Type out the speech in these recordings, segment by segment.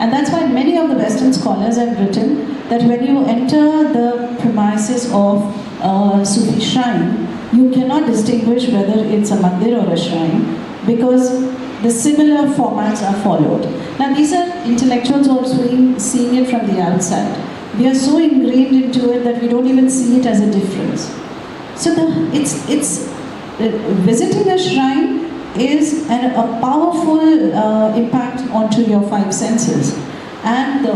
And that's why many of the Western scholars have written that when you enter the premises of a Sufi shrine, you cannot distinguish whether it's a mandir or a shrine because the similar formats are followed. Now these are intellectuals also seeing it from the outside. We are so ingrained into it that we don't even see it as a difference. So visiting a shrine is a powerful impact onto your five senses and the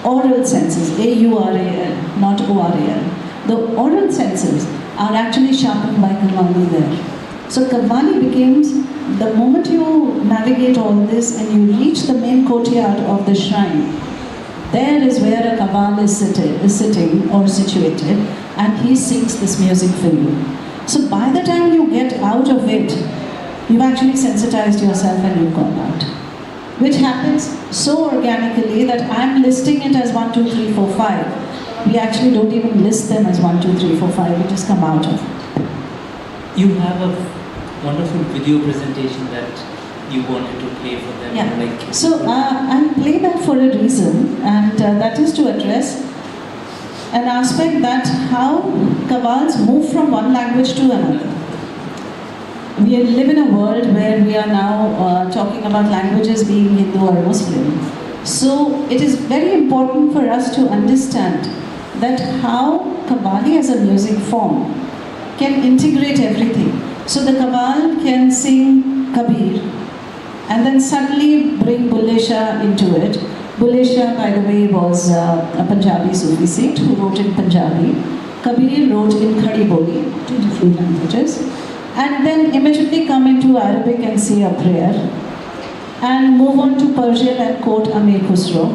oral senses, A-U-R-A-L, not O-R-A-L. The oral senses are actually sharpened by Qawwali there. So Qawwali becomes, the moment you navigate all this and you reach the main courtyard of the shrine, there is where a Qawwal is sitting or situated, and he sings this music for you. So by the time you get out of it, you've actually sensitized yourself and you've gone out. Which happens so organically that I'm listing it as 1, 2, 3, 4, 5. We actually don't even list them as 1, 2, 3, 4, 5. We just come out of it. You have a wonderful video presentation that you wanted to play for them. Yeah. So I'll play that for a reason, and that is to address an aspect that how Qawwals move from one language to another. We live in a world where we are now talking about languages being Hindu or Muslim. So it is very important for us to understand that how Qawwali as a music form can integrate everything. So the Qawwal can sing Kabir and then suddenly bring Bulle Shah into it. Bulle Shah, by the way, was a Punjabi Sufi saint who wrote in Punjabi. Kabir wrote in Khadi Boli, 2 different languages. And then immediately come into Arabic and say a prayer. And move on to Persian and quote Amir Khusro.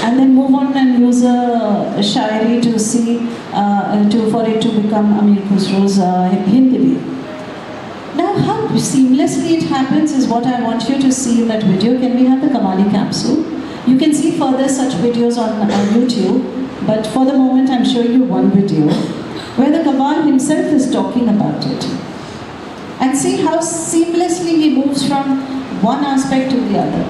And then move on and use a shairi to see, for it to become Amir Khusro's Hindi. Now how seamlessly it happens is what I want you to see in that video. Can we have the Qawwali capsule? You can see further such videos on YouTube, but for the moment I'm showing you one video where the Qawwal himself is talking about it. And see how seamlessly he moves from one aspect to the other.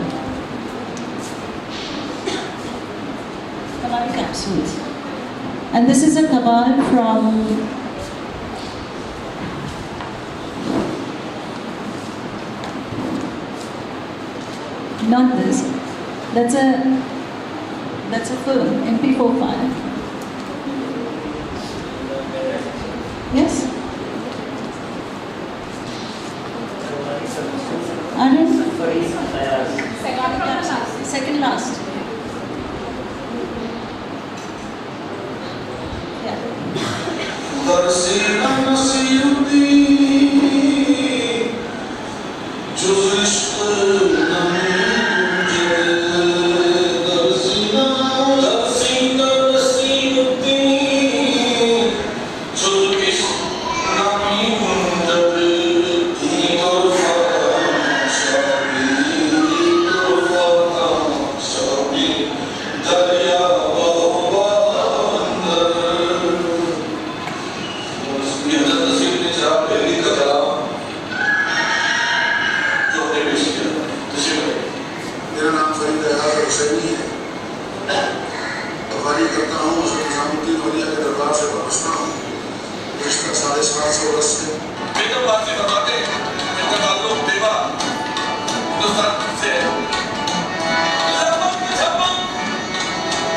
Qawwali capsules. And this is a Qawwal from not this. That's a film, MP4 file. Yes? I don't know. Second last. Yeah.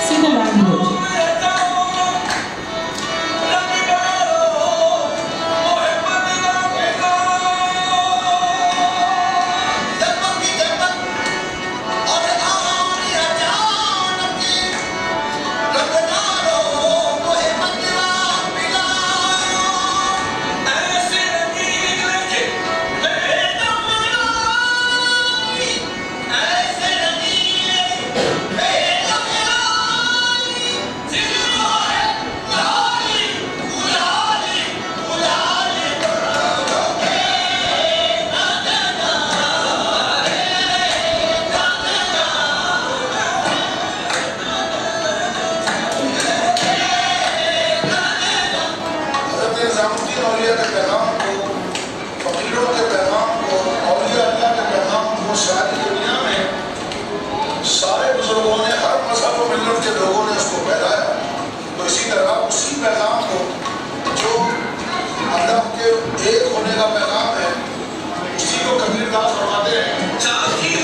See the language. सारे बुजुर्गों ने पैगाम को, जो अल्लाह के एक होने का पैगाम है, उसी को कबीरदास फरमाते हैं, जागी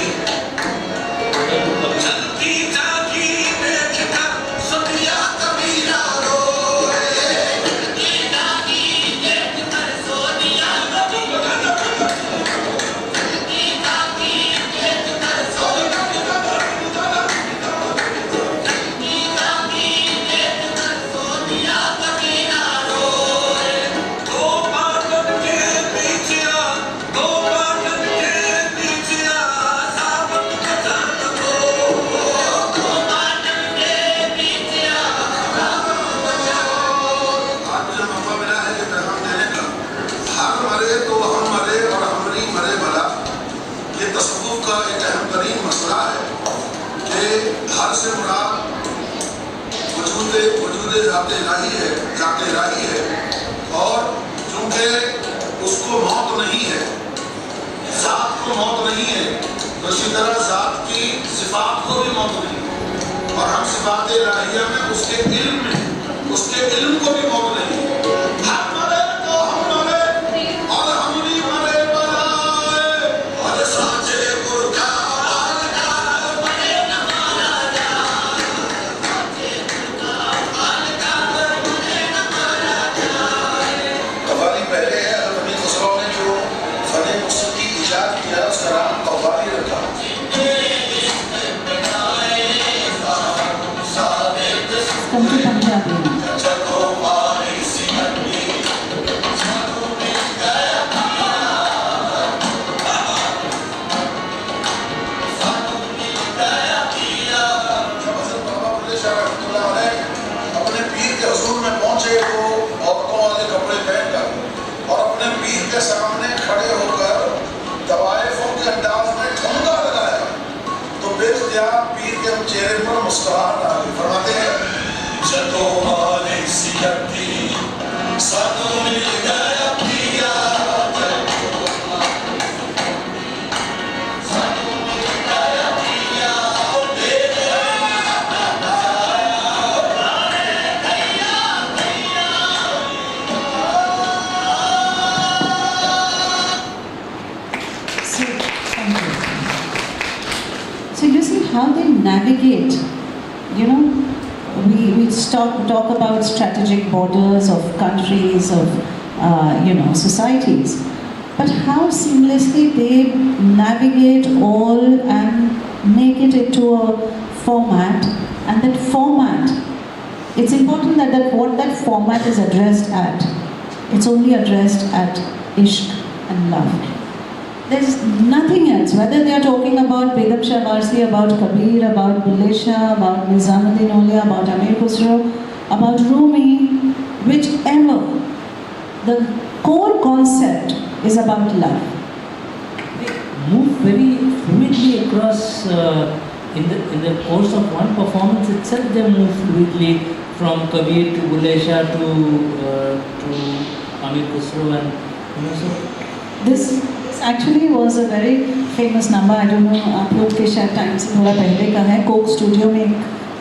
जल्दी जागी देखना सदिया कबीरा रोए, जागी देखना सोनिया कबीरा जाते इलाही है, और चूंकि उसको मौत नहीं है, जात को मौत नहीं है, तो इसी तरह जात की सिफात को भी मौत नहीं है, और हम सिफात इलाहिया में उसके इल्म को भी मौत नहीं है। हम मरे तो हम मरे और हम नहीं मरे बनाए, और साचे पुरखा सामने खड़े होकर तवाइफों के अंदाज में ठुमका लगाया, तो बेख्तियार पीर के चेहरे पर मुस्कुराहट आ गई। फरमाते हैं, जदों वाले सियती सानू मिल गया पिया, सानू मिल गया पिया, ओ तेरे So you see how they navigate, you know, we talk about strategic borders of countries, of, societies, but how seamlessly they navigate all and make it into a format, and that format, it's important that what that format is addressed at, it's only addressed at ishq and love. There's nothing else, whether they are talking about Begum Shah Warsi, about Kabir, about Bulle Shah, about Nizamuddin Aulia, about Amir Khusro, about Rumi, whichever, the core concept is about love. They move very fluidly across, in the course of one performance itself, they move fluidly from Kabir to Bulle Shah to Amir Khusro, and so This actually was a very famous number. I don't know, आप लोग के शायद time से थोड़ा पहले का है, Coke studio में एक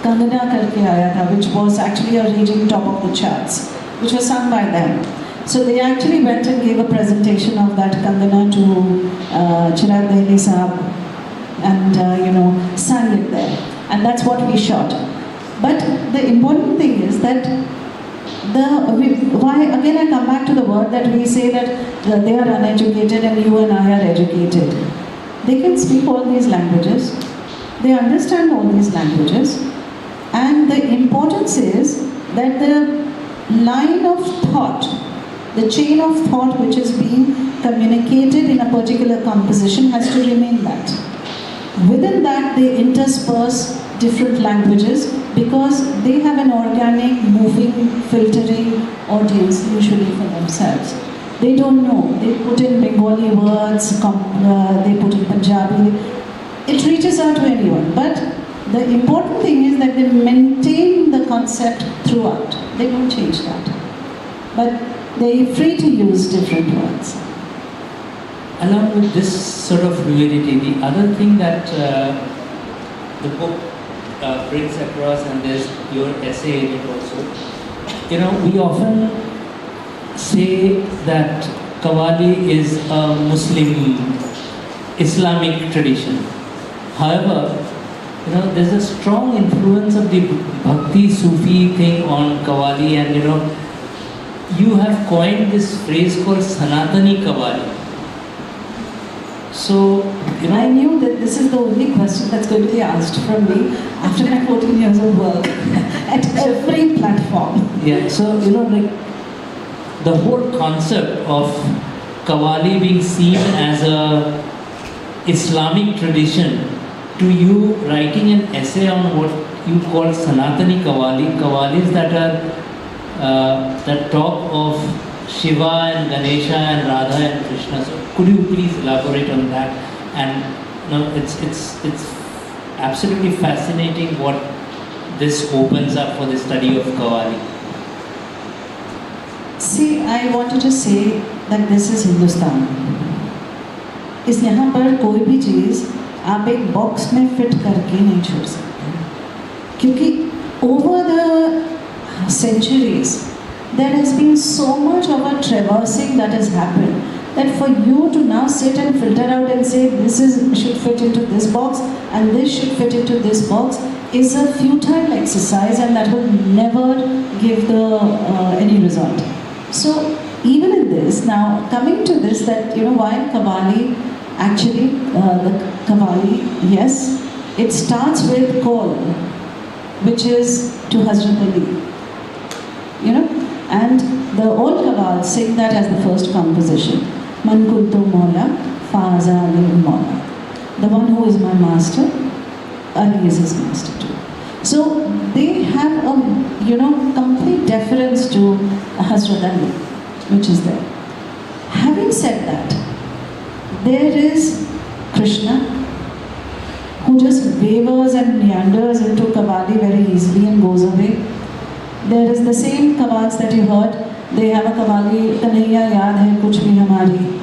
कंगना करके आया था, which was actually a raging top of the charts, which was sung by them. So they actually went and gave a presentation of that Kangana to Chirag Dehli Sahab, and sang it there, and that's what we shot. But the important thing is that why again I come back to the word that we say that they are uneducated and you and I are educated. They can speak all these languages, they understand all these languages, and the importance is that the line of thought, the chain of thought which is being communicated in a particular composition has to remain that. Within that they intersperse different languages because they have an organic, moving, filtering audience usually for themselves. They don't know. They put in Bengali words, they put in Punjabi. It reaches out to anyone. But the important thing is that they maintain the concept throughout. They don't change that. But they're free to use different words. Along with this sort of fluidity, the other thing that the book brings across, and there's your essay in it also, we often say that Qawwali is a Muslim, Islamic tradition. However, there's a strong influence of the Bhakti Sufi thing on Qawwali, and you have coined this phrase called Sanatani Qawwali. So, I knew that this is the only question that's going to be asked from me after my 14 years of work at every platform. Yeah, so like the whole concept of Qawwali being seen as a Islamic tradition, to you writing an essay on what you call Sanatani Qawwali, Qawwalis that are that talk of Shiva and Ganesha and Radha and Krishna. So could you please elaborate on that? And it's absolutely fascinating what this opens up for the study of Qawwali. See, I wanted to say that this is Hindustan. इस यहाँ पर कोई भी चीज़ आप एक box में fit करके नहीं छोड़ सकते, क्योंकि over the centuries there has been so much of a traversing that has happened that for you to now sit and filter out and say this should fit into this box and this should fit into this box is a futile exercise, and that will never give any result. So even in this, now coming to this, that while Qawwali, actually the Qawwali, yes, it starts with call, which is to Hazrat Ali, and the old Qawwals sing that as the first composition. Man kuntu Mawla, Faza Ali Mawla. The one who is my master, Ali is his master too. So they have a complete deference to Hazrat Ali, which is there. Having said that, there is Krishna, who just wavers and meanders into Qawwali very easily and goes away. There is the same Qawwals that you heard. They have a Qawwali, Kanhaiya Yaad Hai Kuch Bhi Hamari.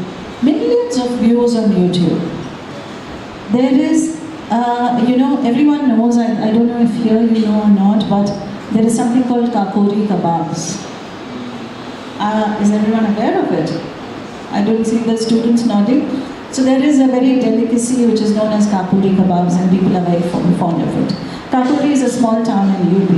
Millions of views on YouTube. There is, everyone knows, I don't know if here you know or not, but there is something called Kakori kebabs. Is everyone aware of it? I don't see the students nodding. So there is a very delicacy which is known as Kakori kebabs, and people are very fond of it. Kakori is a small town in UP.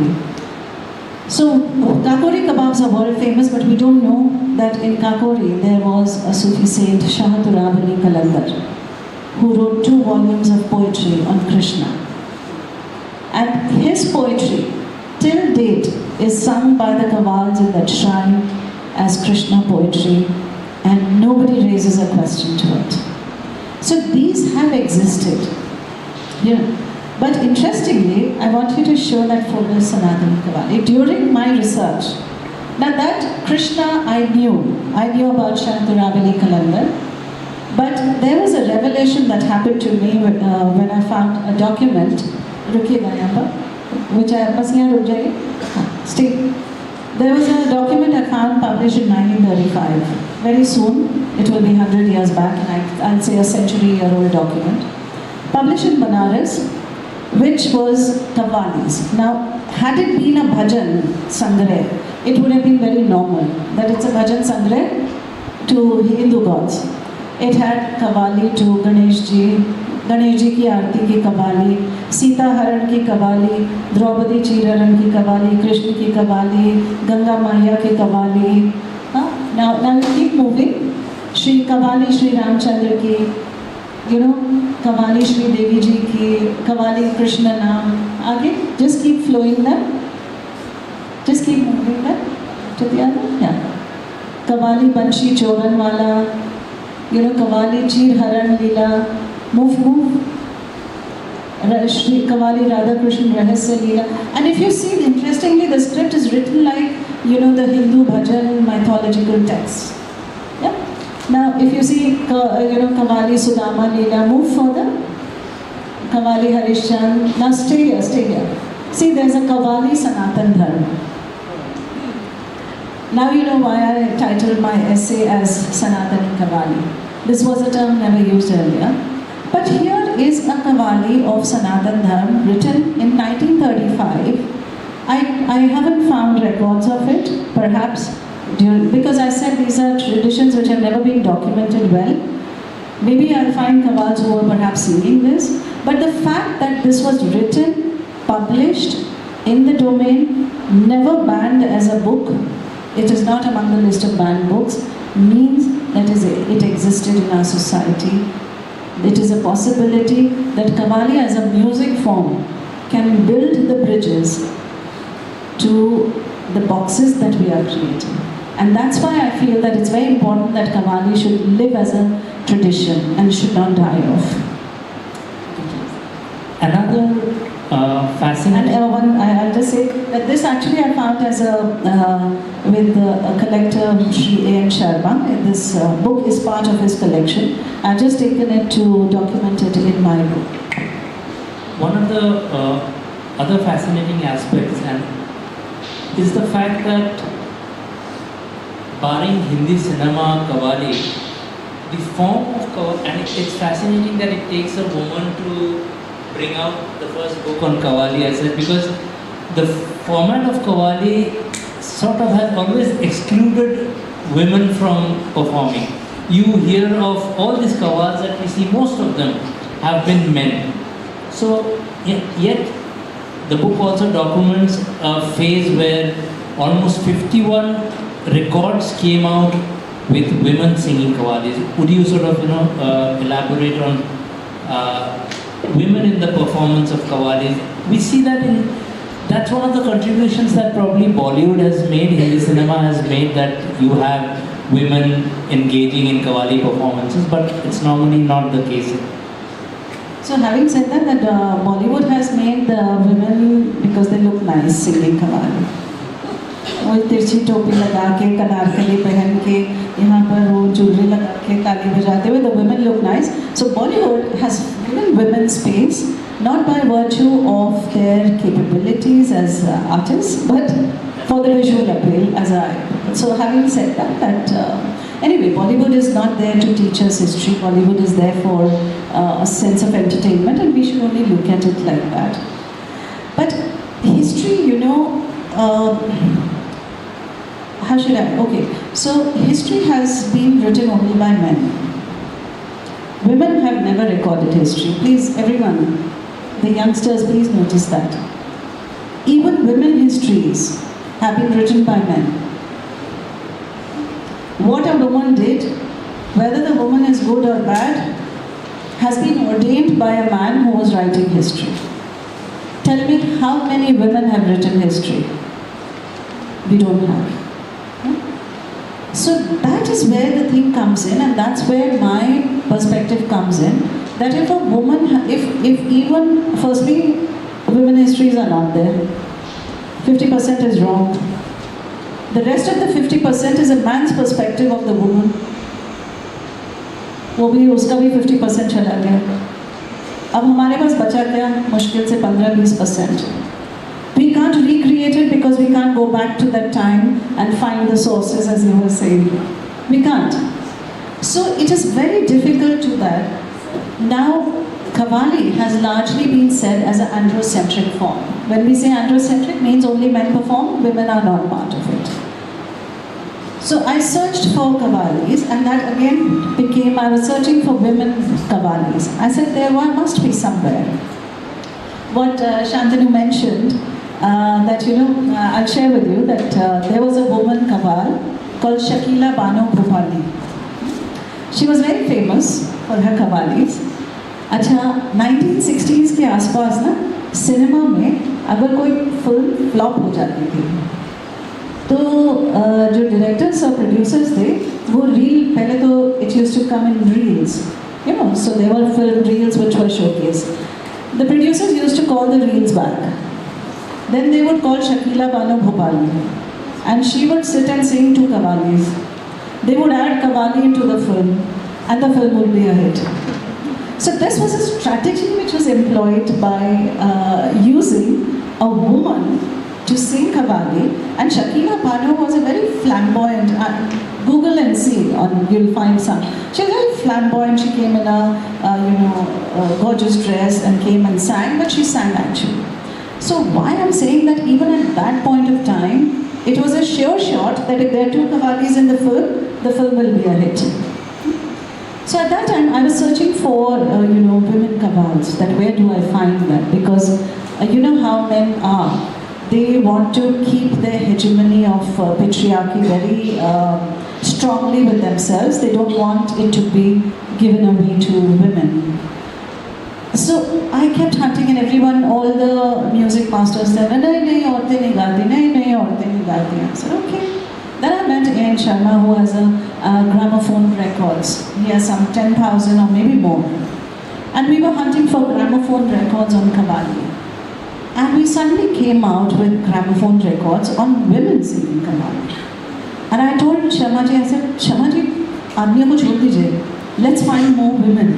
So Kakori kebabs are world famous, but we don't know that in Kakori there was a Sufi saint, Shah Turab Ali Kalandar, who wrote 2 volumes of poetry on Krishna. And his poetry, till date, is sung by the Qawwals in that shrine as Krishna poetry, and nobody raises a question to it. So these have existed. But interestingly, I want you to show that photo of Sanatani Qawwali. During my research, now that Krishna I knew about Shah Turab Ali Kalandar, but there was a revelation that happened to me when I found a document, which I must stay. There was a document I found published in 1935. Very soon, it will be 100 years back, and I'll say a century-year-old document. Published in Banaras, which was Qawwalis. Now, had it been a bhajan sangre, it would have been very normal that it's a bhajan sangre to Hindu gods. It had Qawwali to Ganesh ji ki aarti ki Qawwali, Sita Haran ki Qawwali, Draupadi Chiraran ki Qawwali, Krishna ki Qawwali, Ganga Maya ki Qawwali. Now we keep moving. Shri Qawwali Shri Ramchandra ki, Qawwali Shri Devi ji ki, Qawwali Krishna Naam. Aage, just keep flowing them. Just keep moving them to the other. Yeah. Qawwali Banshi Choran Wala, Qawwali Chir Haran Leela. Move. Shri Qawwali Radha Krishna Rahasya Leela. And if you see, interestingly, the script is written like, the Hindu bhajan mythological text. Yeah. Now, if you see, Qawwali Sudama Leela, move further. Qawwali Harishchandra. Now, stay here. See, there's a Qawwali Sanatan Dharma. Now you know why I titled my essay as Sanatani Qawwali. This was a term never used earlier. But here is a Qawwali of Sanatan Dharma written in 1935 I haven't found records of it, perhaps because I said these are traditions which have never been documented well. Maybe I'll find Qawwals who are perhaps singing this, but the fact that this was written, published in the domain, never banned as a book, it is not among the list of banned books, means that it existed in our society. It is a possibility that Qawwali as a music form can build the bridges to the boxes that we are creating. And that's why I feel that it's very important that Qawwali should live as a tradition and should not die off. Another fascinating... And I'll just say that this actually I found as with a collector, Shri A.N. Sharma. This book is part of his collection. I've just taken it to document it in my book. One of the other fascinating aspects is the fact that, barring Hindi cinema, Qawwali, the form of Qawwali, and it's fascinating that it takes a woman to bring out the first book on Qawwali, I said, because the format of Qawwali sort of has always excluded women from performing. You hear of all these Qawwals that we see, most of them have been men. So, yet the book also documents a phase where almost 51 records came out with women singing Qawwalis. Would you sort of, elaborate on women in the performance of Qawwalis? We see that that's one of the contributions that probably Bollywood has made, Hindi cinema has made, that you have women engaging in Qawwali performances, but it's normally not the case. So having said that, Bollywood has made the women because they look nice singing Qawwali. वो तिरछी टोपी लगा के कनारकली पहन के यहाँ पर वो ज्वेलरी लगा के ताली बजाते हुए, the women look nice. So Bollywood has given women space, not by virtue of their capabilities as artists, but for the visual appeal as So having said that, anyway, Bollywood is not there to teach us history. Bollywood is there for a sense of entertainment, and we should only look at it like that. But history, how should I? Okay, so history has been written only by men. Women have never recorded history. Please, everyone, the youngsters, please notice that. Even women histories have been written by men. What a woman did, whether the woman is good or bad, has been ordained by a man who was writing history. Tell me how many women have written history? We don't have. So that is where the thing comes in, and that's where my perspective comes in. That if a woman, if even, firstly, women histories are not there. 50% is wrong. The rest of the 50% is a man's perspective of the woman. वो भी उसका भी 50% चला गया. अब हमारे पास बचा क्या मुश्किल से 15-20%. We can't recreate it because we can't go back to that time and find the sources, as you were saying. We can't. So it is very difficult to that. Now, Qawwali has largely been said as an androcentric form. When we say androcentric, means only men perform, women are not part of it. So I searched for Qawwalis, and that again became, I was searching for women Qawwalis. I said there one must be somewhere. What Shantanu mentioned, I'll share with you that there was a woman Qawwal called Shakila Bano Bhupali. She was very famous for her Qawwalis. अच्छा 1960s के आसपास ना cinema में अगर कोई film flop हो जाती थी तो जो डायरेक्टर्स और प्रोड्यूसर्स थे वो रील पहले तो it used to come in reels so there were film reels which were showcased. The producers used to call the reels back. Then they would call Shakila Bano Bhopali, and she would sit and sing two Qawwalis. They would add Qawwali into the film, and the film would be a hit. So this was a strategy which was employed by using a woman to sing Qawwali, and Shakila Bano was a very flamboyant. Google and see, you'll find some. She was very flamboyant. She came in a gorgeous dress and came and sang, but she sang actually. So why I'm saying that even at that point of time, it was a sure shot that if there are two Qawwalis in the film will be a hit. So at that time, I was searching for, women Qawwals, that where do I find that? Because you know how men are. They want to keep their hegemony of patriarchy very strongly with themselves. They don't want it to be given away to women. So I kept hunting, and everyone, all the music masters said, nahi, aurtein nahi gaati, nahi, aurtein nahi gaati. I said, okay. Then I met A.N. Sharma, who has a gramophone records. He has some 10,000 or maybe more. And we were hunting for gramophone records on Qawwali. And we suddenly came out with gramophone records on women singing Qawwali. And I told Sharma ji, I said, Sharma ji, aadmiyon ko chhod dijiye. Let's find more women.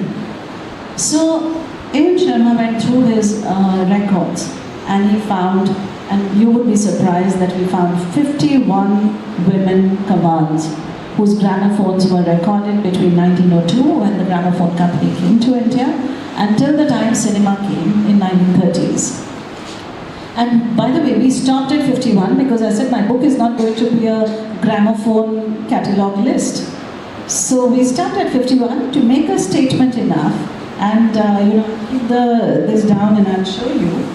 So A.N. Sharma went through his records, and he found, and you would be surprised that we found 51 women Qawwals whose gramophones were recorded between 1902 when the gramophone company came to India until the time cinema came in 1930s. And by the way, we stopped at 51 because I said my book is not going to be a gramophone catalogue list. So we stopped at 51 to make a statement enough, and keep this down and I'll show you.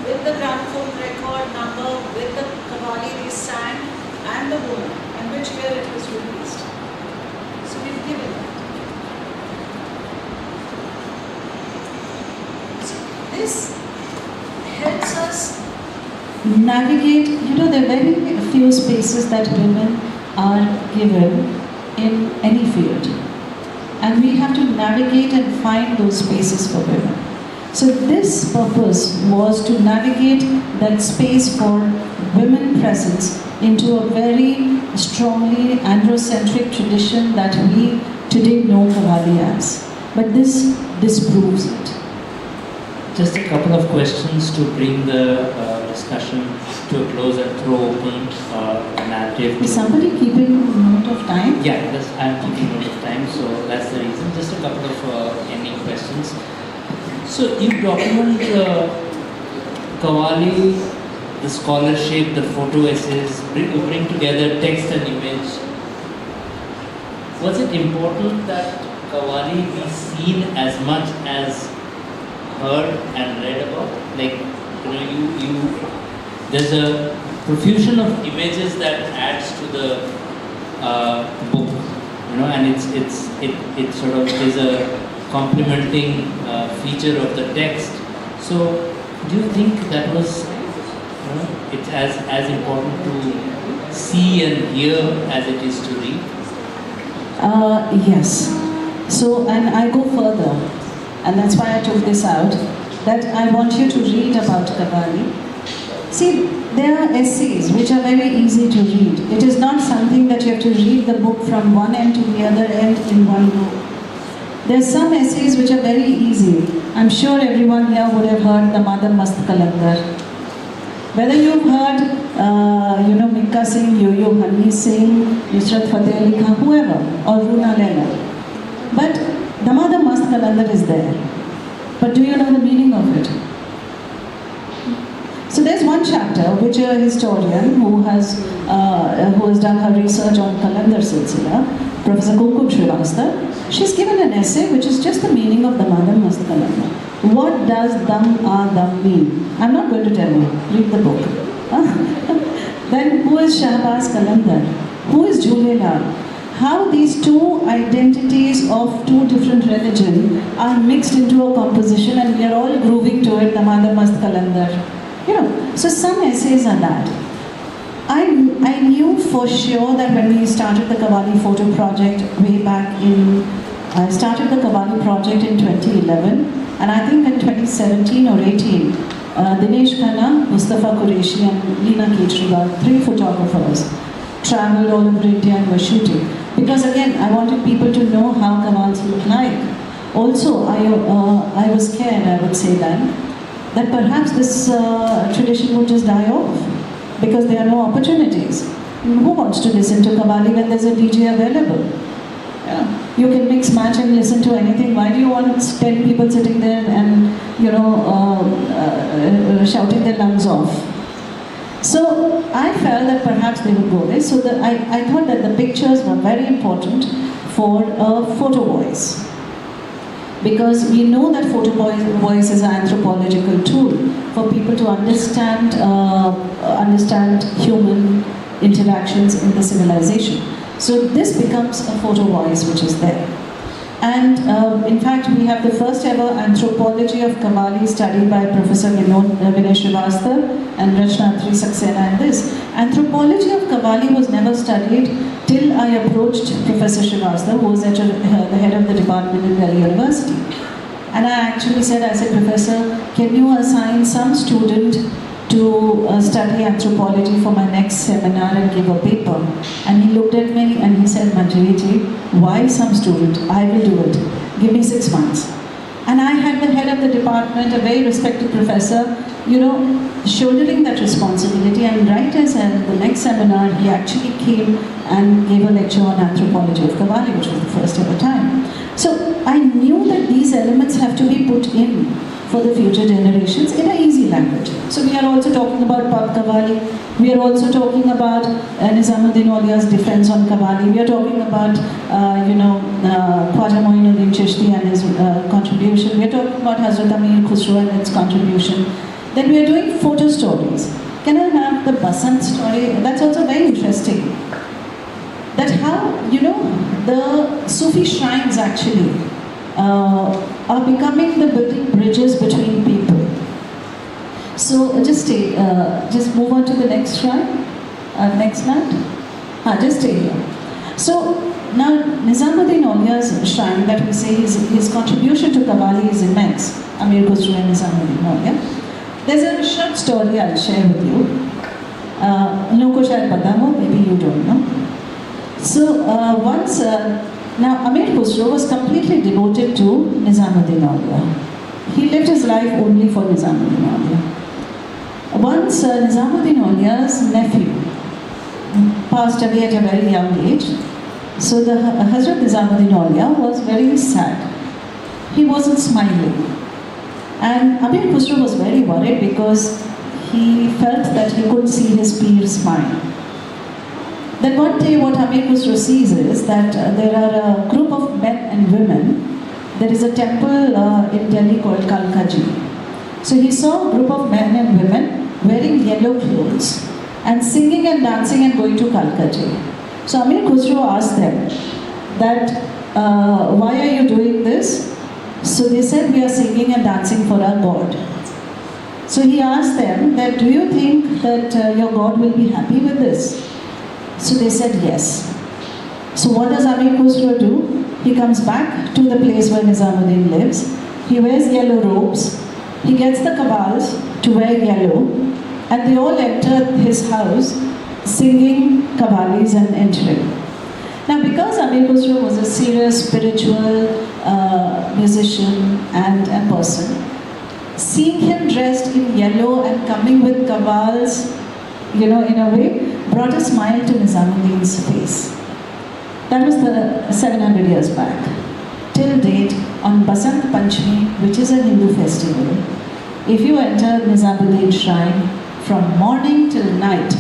With the gramophone record number, with the Qawwali they sang, and the woman, and which year it was released. So we've given that. So this helps us navigate, there are very few spaces that women are given in any field. And we have to navigate and find those spaces for women. So this purpose was to navigate that space for women presence into a very strongly androcentric tradition that we today know Qawwali as. But this disproves it. Just a couple of questions to bring the discussion to a close and throw open a narrative. Is somebody keeping note of time? Yeah, I'm keeping note of time, so that's the reason. Just a couple of ending questions. So you document Qawwali, the scholarship, the photo essays, bring together text and image. Was it important that Qawwali be seen as much as heard and read about? Like, there's a profusion of images that adds to the book, and it sort of is a complementing feature of the text. So, do you think that was it's as important to see and hear as it is to read? Yes. So, and I go further, and that's why I took this out, that I want you to read about Qawwali. See, there are essays which are very easy to read. It is not something that you have to read the book from one end to the other end in one go. There are some essays which are very easy. I'm sure everyone here would have heard the Mother Mast Kalandar. Whether you've heard, Mikka Singh, Yo-Yo Hani Singh, Nusrat Fateh Ali Khan, whoever, or Runa Lela. But the Mother Mast Kalandar is there. But do you know the meaning of it? So there's one chapter which a historian who has done her research on Kalandar Silsila, Professor Kumkum Srivastava, she's given an essay which is just the meaning of the Mother Mast Kalandar. What does dam dam mean? I'm not going to tell you. Read the book. Then who is Shahbaz Kalandar? Who is Jhulelal? How these two identities of two different religions are mixed into a composition, and we are all grooving to it, the Mother Mast Kalandar. So some essays are that. I knew for sure that when we started the Qawwali photo project way back I started the Qawwali project in 2011, and I think in 2017 or 18, Dinesh Khanna, Mustafa Qureshi and Leena Kejriwal, 3 photographers, traveled all over India and were shooting. Because again, I wanted people to know how Kavals look like. Also, I was scared, I would say then, that perhaps this tradition would just die off because there are no opportunities. Who wants to listen to Qawwali when there's a DJ available? Yeah. You can mix, match and listen to anything. Why do you want 10 people sitting there and, shouting their lungs off? So I felt that perhaps they would go there. So I thought that the pictures were very important for a photo voice. Because we know that photo voice is an anthropological tool for people to understand human interactions in the civilization. So this becomes a photo voice which is there. And in fact, we have the first ever anthropology of Qawwali studied by Professor Vinay Srivastava and Rachna Saxena in this. Anthropology of Qawwali was never studied till I approached Professor Srivastava, who was at the head of the department in Delhi University. And I actually said, Professor, can you assign some student to study anthropology for my next seminar and give a paper? And he looked at me and he said, Manjari ji, why some student? I will do it. Give me 6 months. And I had the head of the department, a very respected professor, shouldering that responsibility. And right as the next seminar, he actually came and gave a lecture on anthropology of Qawwali, which was the first ever time. So I knew that these elements have to be put in for the future generations in an easy language. So we are also talking about Pub Qawwali. We are also talking about Nizamuddin Aulia's defense on Qawwali. We are talking about, Khwaja Moinuddin Chishti and his contribution. We are talking about Hazrat Amir Khusro and its contribution. Then we are doing photo stories. Can I have the Basant story? That's also very interesting. That how, the Sufi shrines actually are becoming the building bridges between people. So just move on to the next shrine, next slide. Just stay here. So now Nizamuddin Aulia's shrine, that we say his contribution to Qawwali is immense. Amir Khusro and Nizamuddin Aulia. There's a short story I'll share with you. Loko shayad pata ho, maybe you don't know. So once. Now, Amir Khusro was completely devoted to Nizamuddin Aulia. He lived his life only for Nizamuddin Aulia. Once Nizamuddin Aulia's nephew passed away at a very young age. So the Hazrat Nizamuddin Aulia was very sad. He wasn't smiling. And Amir Khusro was very worried because he felt that he couldn't see his peer smile. Then one day what Amir Khusro sees is that there are a group of men and women. There is a temple in Delhi called Kalkaji. So he saw a group of men and women wearing yellow clothes and singing and dancing and going to Kalkaji. So Amir Khusro asked them that, why are you doing this? So they said, we are singing and dancing for our God. So he asked them that, do you think that your God will be happy with this? So they said yes. So what does Amir Khusro do? He comes back to the place where Nizamuddin lives. He wears yellow robes. He gets the Qawwals to wear yellow. And they all enter his house singing Qawwalis and entering. Now because Amir Khusro was a serious spiritual musician and a person, seeing him dressed in yellow and coming with Qawwals, in a way, brought a smile to Nizamuddin's face. That was the 700 years back. Till date, on Basant Panchami, which is a Hindu festival, if you enter Nizamuddin shrine, from morning till night,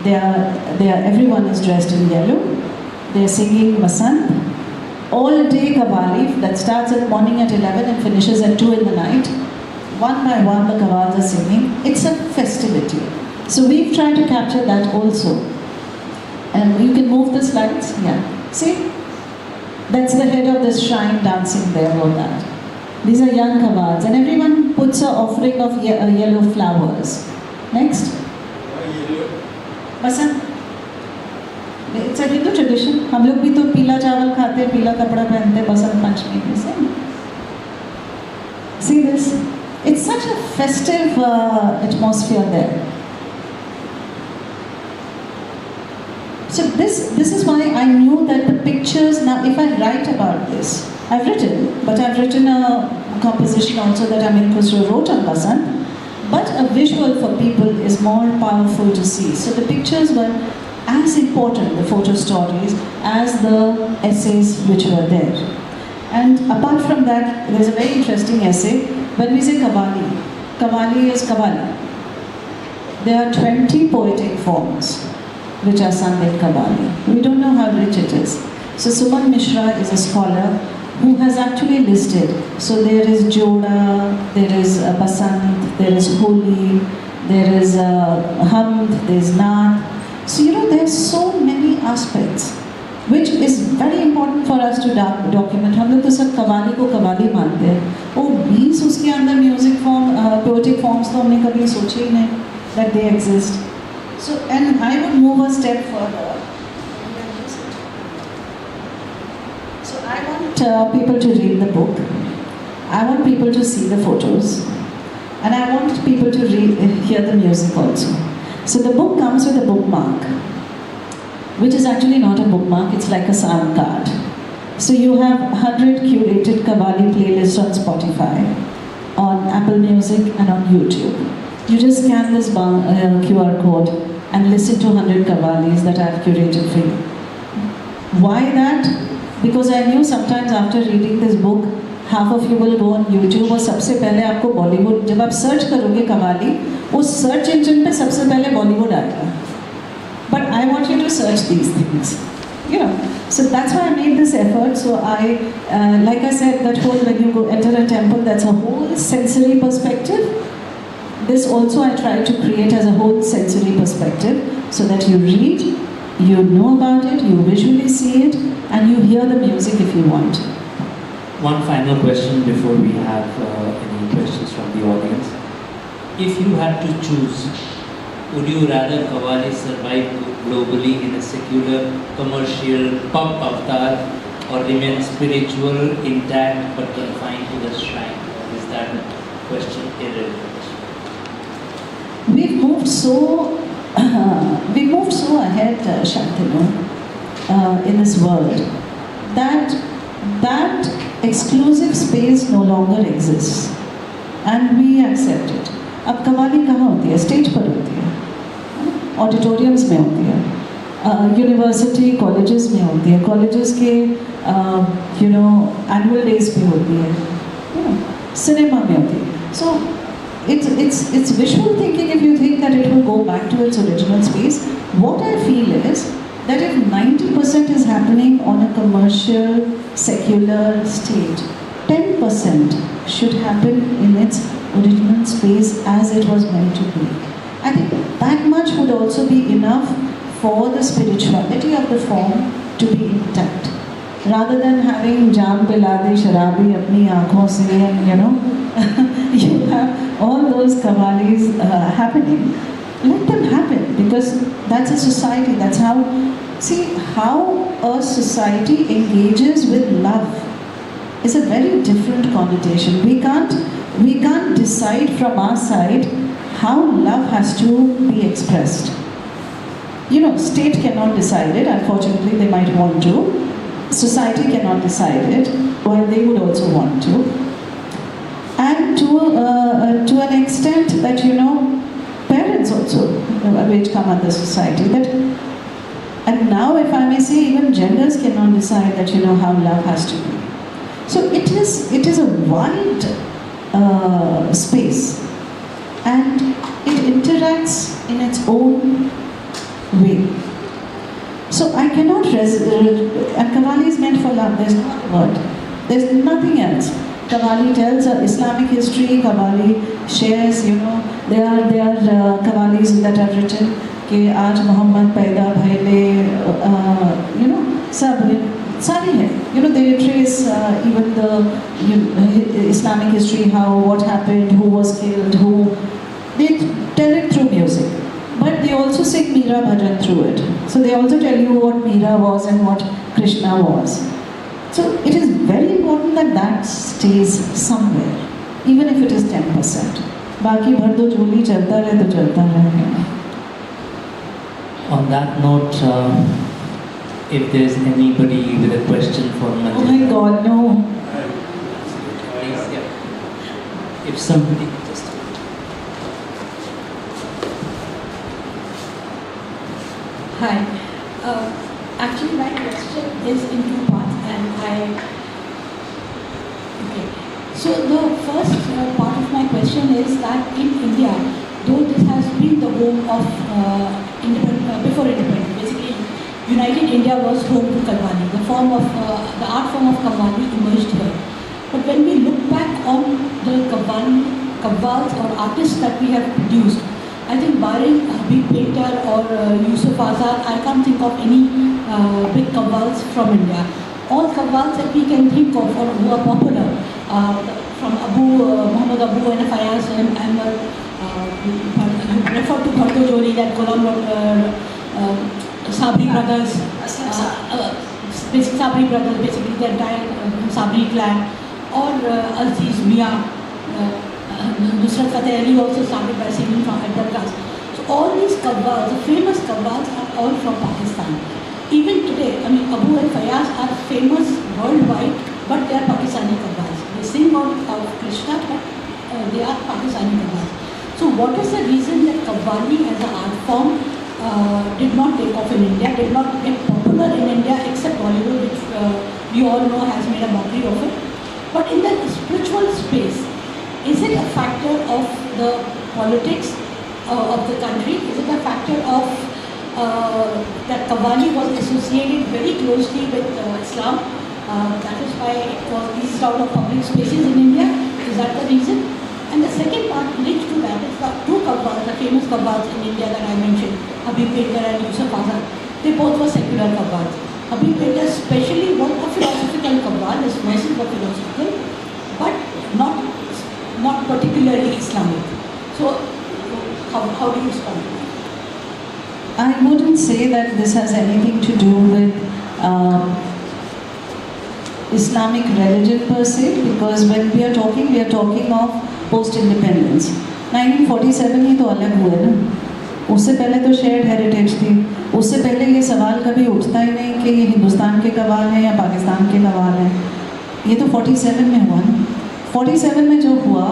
everyone is dressed in yellow. They are singing Basant. All day Qawwali that starts at morning at 11 and finishes at 2 in the night. One by one the Qawwals are singing. It's a festivity. So we've tried to capture that also. And you can move the slides. Yeah. See? That's the head of this shrine dancing there or that. These are young Qawwals. And everyone puts an offering of yellow flowers. Next. Basant. It's a Hindu tradition. हम लोग भी तो पीला चावल खाते हैं, पीला कपड़ा पहनते हैं बसंत पंचमी के से. See this? It's such a festive atmosphere there. So this is why I knew that the pictures, now if I write about this, I've written, but I've written a composition also that Amir Khusro wrote on Basant, but a visual for people is more powerful to see. So the pictures were as important, the photo stories, as the essays which were there. And apart from that, there's a very interesting essay. When we say Qawwali, Qawwali is Qawwali. There are 20 poetic forms which are sung in Qawwali. We don't know how rich it is. So Suman Mishra is a scholar who has actually listed. So there is Joda, there is Basant, there is Holi, there is Hamd, there is Naat. So there's so many aspects which is very important for us to document. हम लोग तो सब कव्वाली को कव्वाली मानते हैं. वो 20 उसके अंदर म्यूजिक फॉर्म, पोएटिक फॉर्म्स तो हमने कभी सोचे ही नहीं that they exist. So, and I would move a step further. So I want people to read the book. I want people to see the photos. And I want people to hear the music also. So the book comes with a bookmark, which is actually not a bookmark, it's like a sound card. So you have 100 curated Qawwali playlists on Spotify, on Apple Music and on YouTube. You just scan this QR code and listen to 100 Qawwalis that I've curated for you. Why that? Because I knew sometimes after reading this book, half of you will go on YouTube और सबसे पहले आपको बॉलीवुड, जब आप search करोगे कव्वाली, उस search engine पे सबसे पहले बॉलीवुड आएगा. But I want you to search these things. So that's why I made this effort. So like I said, that whole when you go enter a temple, that's a whole sensory perspective. This also I try to create as a whole sensory perspective, so that you read, you know about it, you visually see it, and you hear the music if you want. One final question before we have any questions from the audience. If you had to choose, would you rather Qawwali survive globally in a secular, commercial, pop avatar, or remain spiritual, intact, but confined to the shrine? Or is that question irrelevant? We've moved so ahead, Shantanu, in this world, that exclusive space no longer exists, and we accept it. अब कव्वाली कहाँ होती है? Stage पर होती है, auditoriums में होती है, यूनिवर्सिटी कॉलेजेस में होती है, कॉलेजेस के एनुअल डेज पे होती है, सिनेमा में होती है. So it's visual thinking if you think that it will go back to its original space. What I feel is that if 90% is happening on a commercial, secular stage, 10% should happen in its original space as it was meant to be. I think that much would also be enough for the spirituality of the form to be intact. Rather than having jam pilade sharabi apni aankhon se, and you have all those qawwalis happening. Let them happen, because that's a society. That's how a society engages with love. It's a very different connotation. We can't decide from our side how love has to be expressed. State cannot decide it. Unfortunately, they might want to. Society cannot decide it, while they would also want to. And to an extent that parents also which come under society. And now, if I may say, even genders cannot decide that how love has to be. So it is a wide space, and it interacts in its own way. So I cannot and Qawwali is meant for love. There's no word. There's nothing else. Qawwali tells Islamic history. Qawwali shares. There are Qawwalis that are written कि आज मोहम्मद पैदा भैले. सब सारी है. They trace even the Islamic history, what happened, who was killed, they tell it through music. But they also sing Meera Bhajan through it. So they also tell you what Meera was and what Krishna was. So it is very important that stays somewhere, even if it is 10%. बाकी भर दो झोली, चलता रहे तो चलता रहे. On that note, if there's anybody with a question for Oh Manjita. my God, no. Yeah. If somebody just. Hi. Actually, my question is in two parts, and okay. So the first part of my question is that in India, though this has been the home of before independence, basically United India was home to Qawwali. The art form of Qawwali emerged here. But when we look back on the Qawwals or artists that we have produced, I think barring Habib Painter or Yusuf Azad, I can't think of any big Qawwals from India. All Qawwals that we can think of or who are popular, from Muhammad Abu and Fayaz and refer to Bharto Jori, that Ghulam Sabri brothers, Sabri brothers, basically the entire Sabri clan, or Aziz Mia, Nusrat Fateh Ali also started by singing from Hyderabad. So all these Qawwals, the famous Qawwals, are all from Pakistan. Even today, I mean, Abu and Fayaz are famous worldwide, but they are Pakistani Qawwals. They sing of Krishna, but they are Pakistani Qawwals. So what is the reason that Qawwali as an art form did not take off in India, did not get popular in India, except Bollywood, which we all know has made a mockery of it. But in the spiritual space, is it a factor of the politics of the country? Is it a factor of that Qawwali was associated very closely with Islam? That is why it was leased out of public spaces in India. Is that the reason? And the second part linked to that is the two Qawwals, the famous Qawwals in India that I mentioned, Habib Painter and Yusuf Azad. They both were secular Qawwals. Habib Painter especially was a philosophical Qawwal, his verses were philosophical, but not particularly Islamic. So, how do you respond to that? I wouldn't say that this has anything to do with Islamic religion per se, because when we are talking of post-independence. 1947 ही तो अलग हुए ना, उससे पहले तो shared heritage थी, उससे पहले ये सवाल कभी उठता ही नहीं कि ये हिंदुस्तान के कवाल हैं या पाकिस्तान के कवाल हैं, ये तो 47 में हुआ ना। 47 में जो हुआ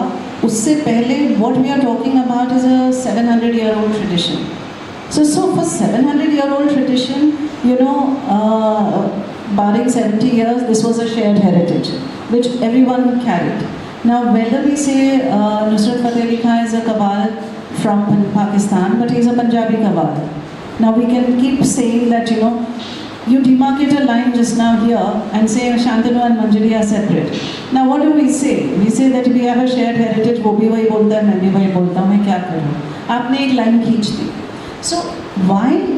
उससे पहले what we are talking about is a 700-year-old tradition. So for 700-year-old tradition, barring 70 years, this was a shared heritage which everyone carried. Now, whether we say Nusrat Fateh Ali Khan is a Qawwal from Pakistan, but he's a Punjabi Qawwal. Now, we can keep saying that, you demarcate a line just now here and say Shantanu and Manjari are separate. Now, what do we say? We say that we have a shared heritage, वो भी वही बोलता है, मैं भी वही बोलता हूँ, मैं क्या करूँ? आपने एक line खींच दी. So,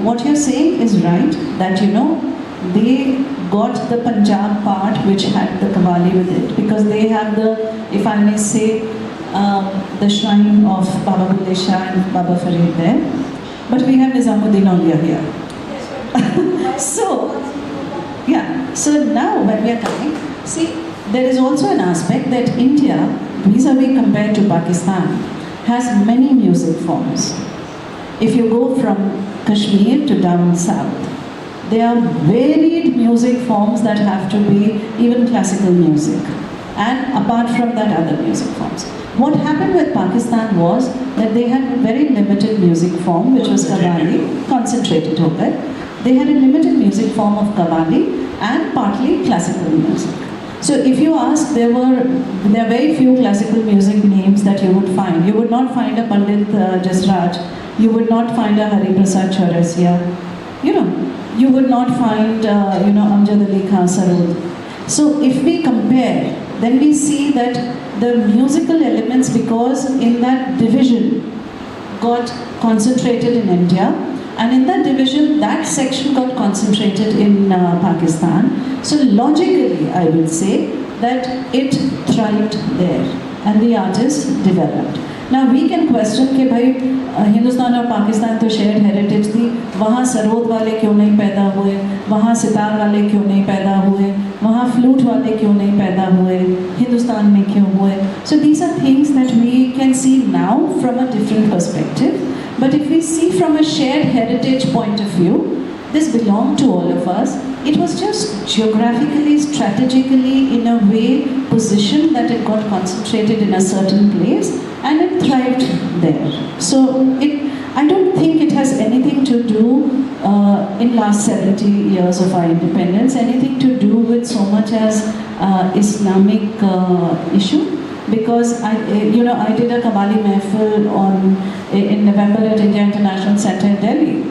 what you're saying is right, that, they got the Punjab part which had the Qawwali with it, because they have the, if I may say, the shrine of Baba Bulle Shah and Baba Farid there. But we have Nizamuddin Aulia here. So now when we are coming, see, there is also an aspect that India, vis-a-vis compared to Pakistan, has many music forms. If you go from Kashmir to down south, there are varied music forms that have to be even classical music, and apart from that, other music forms. What happened with Pakistan was that they had a very limited music form, which was Qawwali, concentrated over it. They had a limited music form of Qawwali and partly classical music. So if you ask, there are very few classical music names that you would find. You would not find a Pandit Jasraj. You would not find a Hari Prasad Chaurasia. You would not find, Amjad Ali Khan Sarod. So if we compare, then we see that the musical elements, because in that division got concentrated in India, and in that division, that section got concentrated in Pakistan. So logically, I will say that it thrived there, and the artists developed. Now we can question कि भाई हिंदुस्तान और पाकिस्तान तो shared heritage थी, वहाँ सरोद वाले क्यों नहीं पैदा हुए, वहाँ सितार वाले क्यों नहीं पैदा हुए, वहाँ फ्लूट वाले क्यों नहीं पैदा हुए, हिंदुस्तान में क्यों हुए. So these are things that we can see now from a different perspective. But if we see from a shared heritage point of view, this belonged to all of us. it was just geographically, strategically, in a way, positioned that it got concentrated in a certain place and it thrived there. So I don't think it has anything to do in last 70 years of our independence, anything to do with so much as Islamic issue. Because I did a Qawwali Mehfil in November at India International Center in Delhi.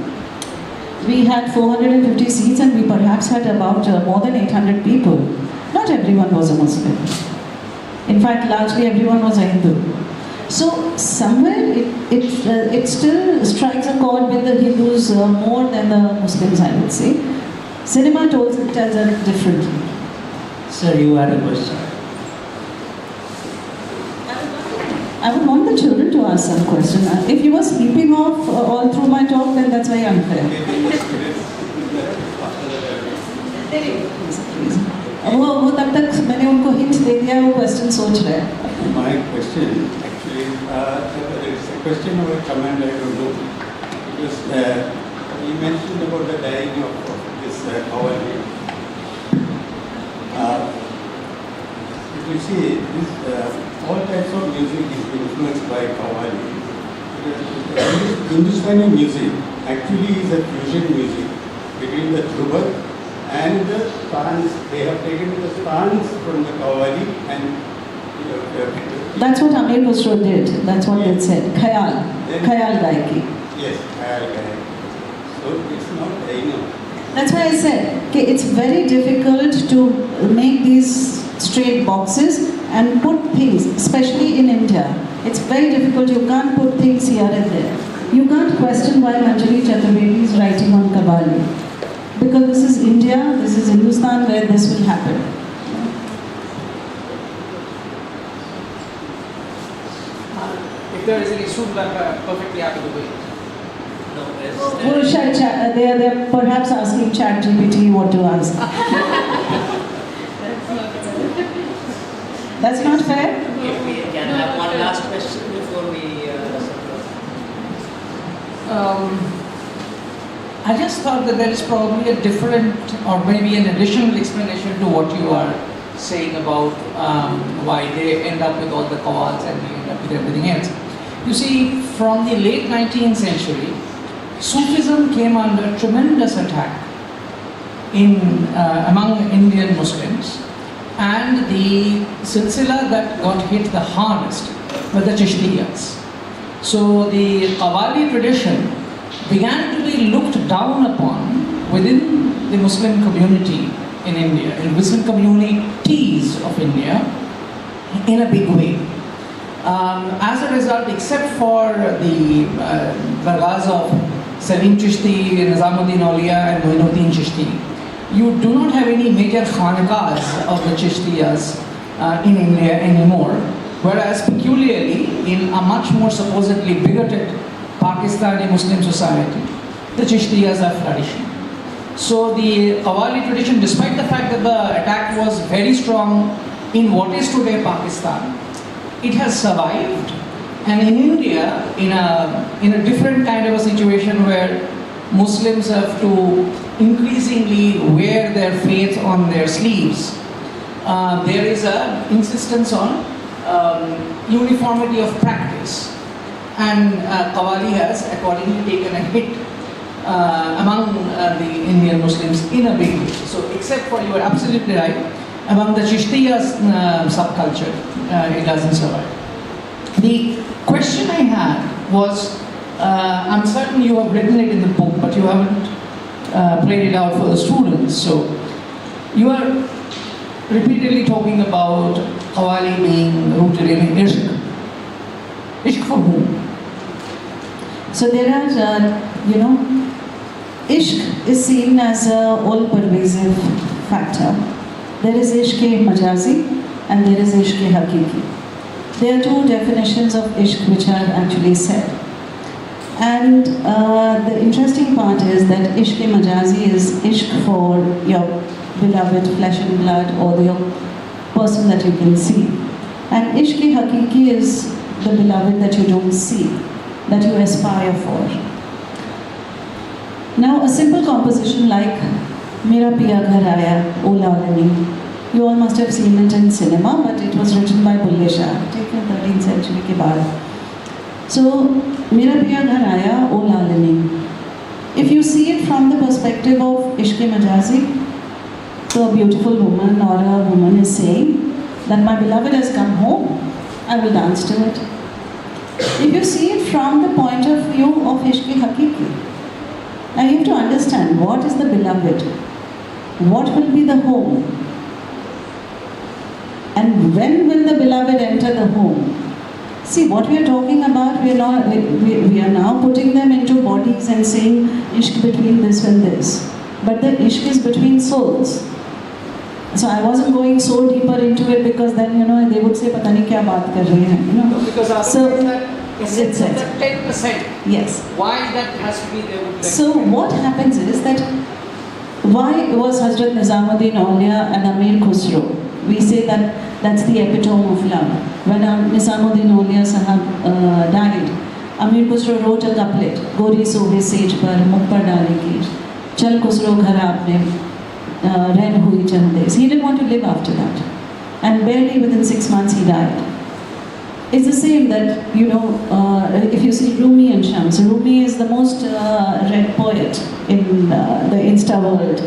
We had 450 seats and we perhaps had about more than 800 people. Not everyone was a Muslim. In fact, largely everyone was a Hindu. So somewhere it still strikes a chord with the Hindus more than the Muslims, I would say. Cinema tells it differently. Sir, you had a question. I would want the children to ask some question. If you were sleeping off all through my talk, then that's very unfair. वो तब तक मैंने उनको hint दे दिया, वो question सोच रहे हैं. My question actually it's a question of a comment I don't know, because you mentioned about the dying of this Qawwali. If you see this, all types of music is influenced by Qawwali. Hindustani music actually is a fusion music between the Dhruvat and the stans. They have taken the stans from the Qawwali and that's what Amir Khusro did. That's what it said. Khayal Gaiki. Yes, Khayal Gaiki. So it's not dying out. That's why I said, okay, it's very difficult to make these straight boxes and put things, especially in India. It's very difficult. You can't put things here and there. You can't question why Manjari Chaturvedi is writing on Qawwali. Because this is India, this is Hindustan where this will happen. If there is any student, I'm perfectly happy to wait. They're perhaps asking ChatGPT what to ask. That's not fair? If we can have one last question before we I just thought that there is probably a different or maybe an additional explanation to what you are saying about why they end up with all the qawwals and they end up with everything else. You see, from the late 19th century, Sufism came under tremendous attack among Indian Muslims, and the silsila that got hit the hardest were the Chishtiyas. So the Qawwali tradition began to be looked down upon within the Muslim community in India, in Muslim communities of India, in a big way. As a result, except for the dargahs of Salim Chishti, Nizamuddin Auliya and Moinuddin Chishti, you do not have any major khanqahs of the Chishtiyas in India anymore, whereas peculiarly in a much more supposedly bigoted Pakistani Muslim society, the Chishtiyas are flourishing. So the Qawwali tradition, despite the fact that the attack was very strong in what is today Pakistan, it has survived. And in India, in a different kind of a situation where Muslims have to increasingly wear their faith on their sleeves, there is an insistence on uniformity of practice. And Qawwali has accordingly taken a hit among the Indian Muslims in a big way. So except for, you are absolutely right, among the Chishtiyas subculture, it doesn't survive. The question I had was, I'm certain you have written it in the book, but you haven't played it out for the students. So you are repeatedly talking about Qawwali being rooted in ishq. Ishq for whom? So there are, ishq is seen as a all-pervasive factor. There is ishq-e-majazi and there is ishq-e-hakiki. There are two definitions of ishq which are actually said. And the interesting part is that ishq-e-majazi is ishq for your beloved flesh and blood or your person that you can see. And ishq-e-hakiki is the beloved that you don't see, that you aspire for. Now, a simple composition like Mera Piya Ghar Aaya, O Lalani. You all must have seen it in cinema, but it was written by Bulle Shah, taken 13th century ke baad. So, Mera Piya Ghar Aaya, O Lalani. If you see it from the perspective of Ishq Majazi, so a beautiful woman or a woman is saying that my beloved has come home, I will dance to it. If you see it from the point of view of Ishq Hakiki, now you have to understand what is the beloved, what will be the home, and when will the beloved enter the home. See, what we are talking about, we are now putting them into bodies and saying ishq between this and this. But the ishq is between souls. So I wasn't going so deeper into it because then, they would say, pata nahi kya baat kar rahe hain, No, because I So, think that essence of that 10%. Yes. Why that has to be there would like So what happens is that why was Hazrat Nizamuddin Aulia and Amir Khusro? We say that that's the epitome of love. When Nizamuddin Aulia Sahab died, Amir Khusro wrote a couplet, Gori sohe sej par, mukh par dale ki, chal Khusro ghar aapne ren hui chandes. He didn't want to live after that. And barely within 6 months he died. It's the same that, if you see Rumi and Shams, Rumi is the most read poet in the Insta world.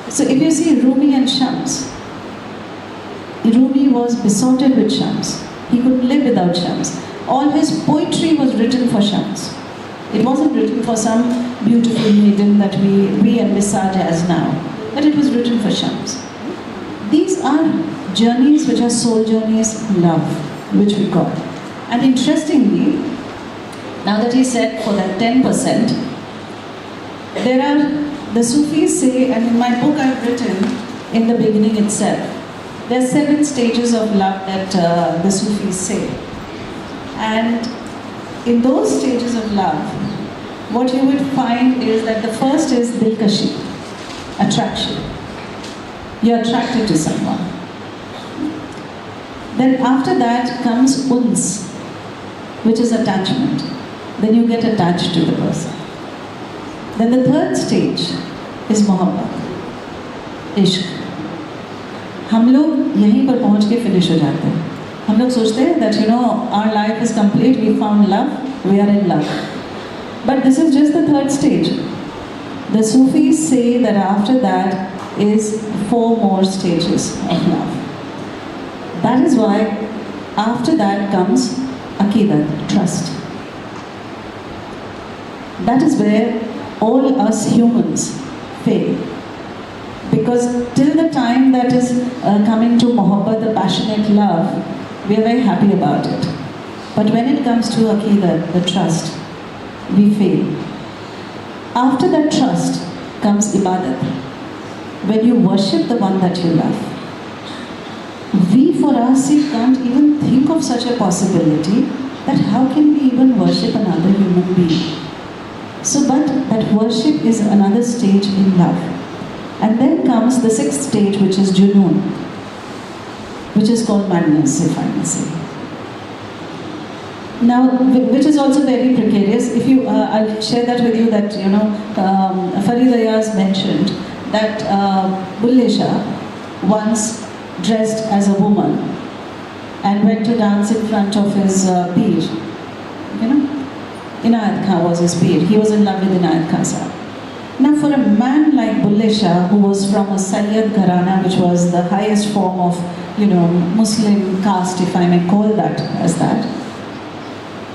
So if you see Rumi and Shams, Rumi was besotted with Shams. He couldn't live without Shams. All his poetry was written for Shams. It wasn't written for some beautiful maiden that we envisage as now, but it was written for Shams. These are journeys which are soul journeys, love, which we got. And interestingly, now that he said for that 10%, the Sufis say, and in my book I've written in the beginning itself, there are 7 stages of love that the Sufis say. And in those stages of love, what you would find is that the first is dilkashi, attraction. You're attracted to someone. Then after that comes uns, which is attachment. Then you get attached to the person. Then the third stage is mohabbat, ishq. हम लोग यहीं पर पहुंच के finish हो जाते हैं. हम लोग सोचते हैं that our life is complete, we found love, we are in love. But this is just the third stage. The Sufis say that after that is 4 more stages of love. That is why after that comes aqidat, trust. That is where all us humans fail. Because till the time that is coming to mohabbat, the passionate love, we are very happy about it. But when it comes to aqidat, the trust, we fail. After that trust comes ibadat. When you worship the one that you love. We for our sake can't even think of such a possibility that how can we even worship another human being. So but that worship is another stage in love. And then comes the 6th stage, which is junoon, which is called madness, if I may say. Now, which is also very precarious. If you, I'll share that with you that, Farid Ayaz mentioned that Bulle Shah once dressed as a woman and went to dance in front of his peer. Inayat Khan was his peer. He was in love with Inayat Khan Sahab. Now for a man like Bulle Shah, who was from a Sayyid Gharana, which was the highest form of, Muslim caste, if I may call that as that,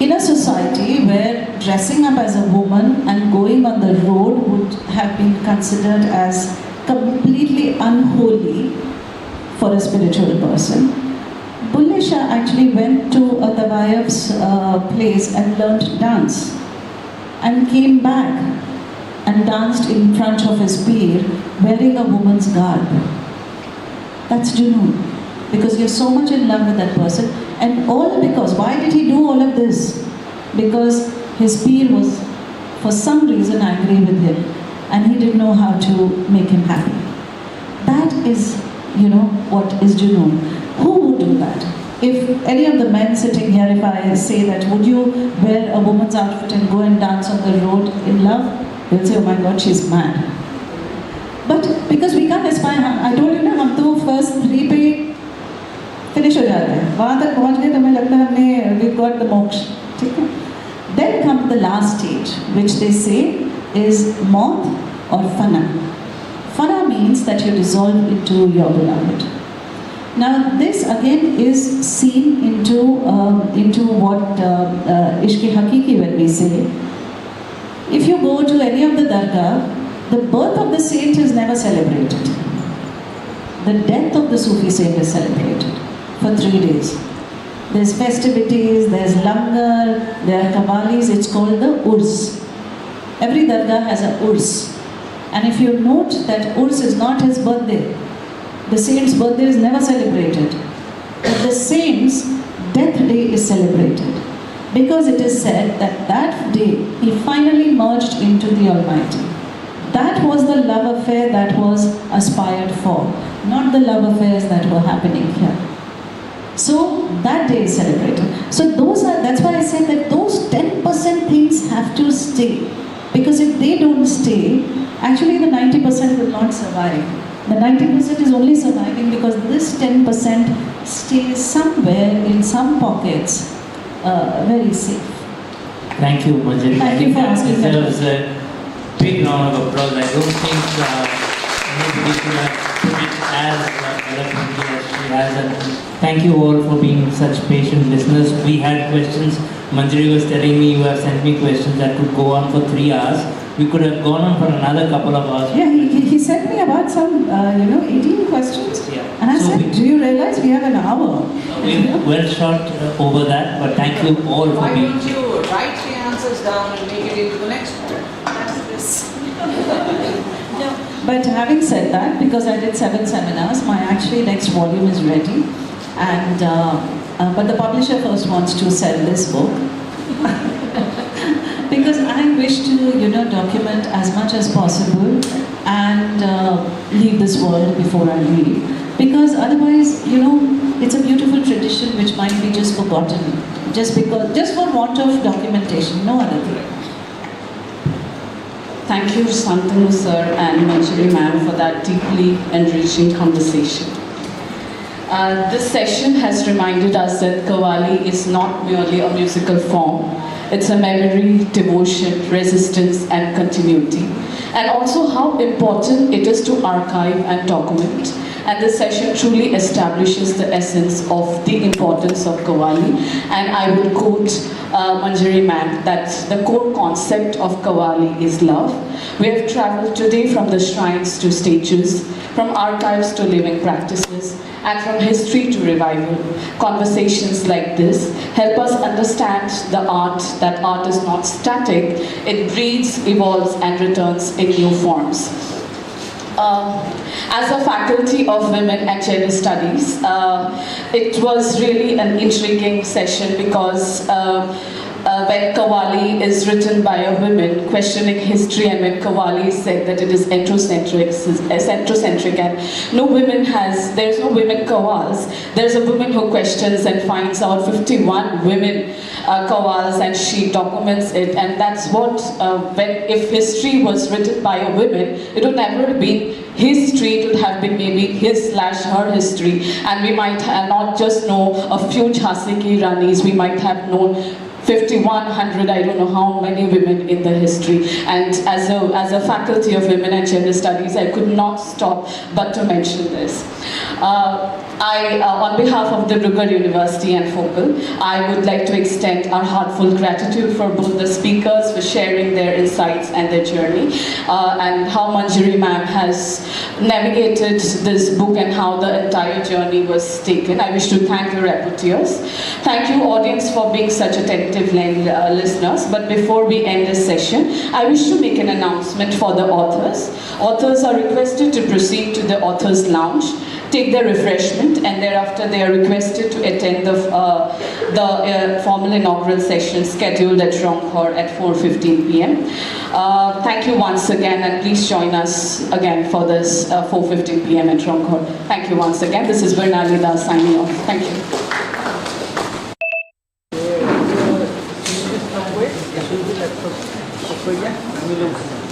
in a society where dressing up as a woman and going on the road would have been considered as completely unholy for a spiritual person, Bulle Shah actually went to a Tawayaf's place and learnt dance and came back and danced in front of his peer wearing a woman's garb. That's junoon, because you're so much in love with that person, and all because, why did he do all of this? Because his peer was for some reason angry with him and he didn't know how to make him happy. That is, what is junoon. Who would do that? If any of the men sitting here, if I say that, would you wear a woman's outfit and go and dance on the road in love? They'll say, oh my God, she's mad. verse 3 पे finish हो जाता है, वहाँ तक पहुँच गए तो हमें लगता है हमने वी गॉट द मोक्ष, ठीक है. Then comes the last stage, which they say is moth or fana. Fana means that you dissolve into your beloved. Now this again is seen into what Ishq-e Hakiki when we say. If you go to any of the dargah, the birth of the saint is never celebrated. The death of the Sufi saint is celebrated for 3 days. There's festivities, there's langar, there are qawwalis, it's called the urs. Every dargah has a urs. And if you note that urs is not his birthday, the saint's birthday is never celebrated. But the saint's death day is celebrated. Because it is said that that day he finally merged into the Almighty. That was the love affair that was aspired for, not the love affairs that were happening here. So that day is celebrated. So that's why I said that those 10% things have to stay. Because if they don't stay, actually the 90% will not survive. The 90% is only surviving because this 10% stays somewhere in some pockets very safe. Thank you, Manjari. Thank you for asking that. There was a big round of applause. I don't think anybody could have put it as eloquently as she has. And thank you all for being such patient listeners. We had questions. Manjari was telling me you have sent me questions that could go on for 3 hours. We could have gone on for another couple of hours. Yeah, he sent me about some, 18 questions. Yeah. And I So said, do you realize we have an hour? We're well short over that, but thank you all for Why being don't here. you write the answers down and make it into the next one? That's this. But having said that, because I did 7 seminars, my actually next volume is ready. And but the publisher first wants to sell this book. Because I wish to, document as much as possible and leave this world before I leave. Because otherwise, it's a beautiful tradition which might be just forgotten, just for want of documentation, no other thing. Thank you, Santanu sir and Manjari ma'am, for that deeply enriching conversation. This session has reminded us that Qawwali is not merely a musical form. It's a memory, devotion, resistance, and continuity. And also how important it is to archive and document. And this session truly establishes the essence of the importance of Qawwali. And I would quote Manjari ma'am that the core concept of Qawwali is love. We have traveled today from the shrines to stages, from archives to living practices, and from history to revival. Conversations like this help us understand that art is not static, it breathes, evolves, and returns in new forms. As a faculty of Women and Gender Studies, it was really an intriguing session because when Qawwali is written by a woman questioning history, and when Qawwali said that it is centrocentric and there's no women qawwals, there's a woman who questions and finds out 51 women qawwals and she documents it, and that's what, if history was written by a woman, it would never have been history, it would have been maybe his/her history, and we might not just know a few Jhansi ki Ranis, we might have known 5,100, I don't know how many women in the history. And as a faculty of Women and Gender Studies, I could not stop but to mention this. On behalf of the Rugar University and Focal, I would like to extend our heartfelt gratitude for both the speakers for sharing their insights and their journey, and how Manjari ma'am has navigated this book and how the entire journey was taken. I wish to thank the rapporteurs. Thank you, audience, for being such attentive listeners. But before we end this session, I wish to make an announcement for the authors. Authors are requested to proceed to the Authors Lounge, take their refreshment, and thereafter they are requested to attend the formal inaugural session scheduled at Rongkhor at 4:15 p.m. Thank you once again, and please join us again for this 4:15 p.m. at Rongkhor. Thank you once again. This is Vernali Das signing off. Thank you. Yeah.